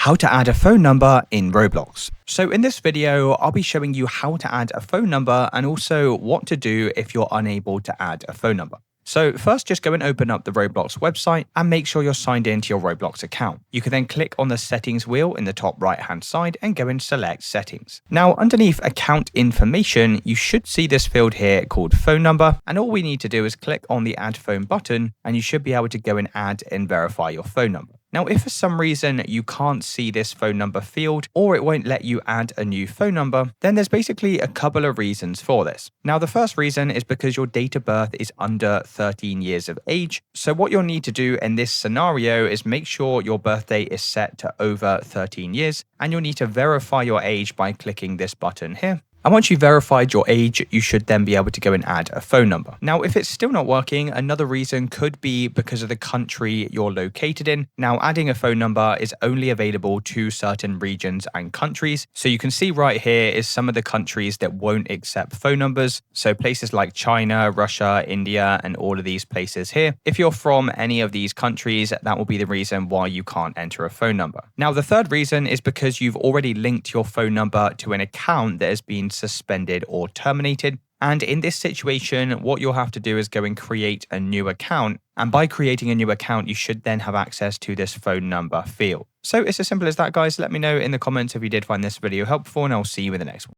How to add a phone number in Roblox. So in this video, I'll be showing you how to add a phone number and also what to do if you're unable to add a phone number. So first, just go and open up the Roblox website and make sure you're signed into your Roblox account. You can then click on the settings wheel in the top right hand side and go and select settings. Now underneath account information, you should see this field here called phone number, and all we need to do is click on the add phone button and you should be able to go and add and verify your phone number. Now, if for some reason you can't see this phone number field or it won't let you add a new phone number, then there's basically a couple of reasons for this. Now, the first reason is because your date of birth is under 13 years of age. So what you'll need to do in this scenario is make sure your birthday is set to over 13 years, and you'll need to verify your age by clicking this button here. And once you've verified your age, you should then be able to go and add a phone number. Now, if it's still not working, another reason could be because of the country you're located in. Now, adding a phone number is only available to certain regions and countries. So you can see right here is some of the countries that won't accept phone numbers. So places like China, Russia, India, and all of these places here. If you're from any of these countries, that will be the reason why you can't enter a phone number. Now, the third reason is because you've already linked your phone number to an account that has been suspended or terminated. And in this situation, what you'll have to do is go and create a new account. And by creating a new account, you should then have access to this phone number field. So it's as simple as that, guys. Let me know in the comments if you did find this video helpful, and I'll see you in the next one.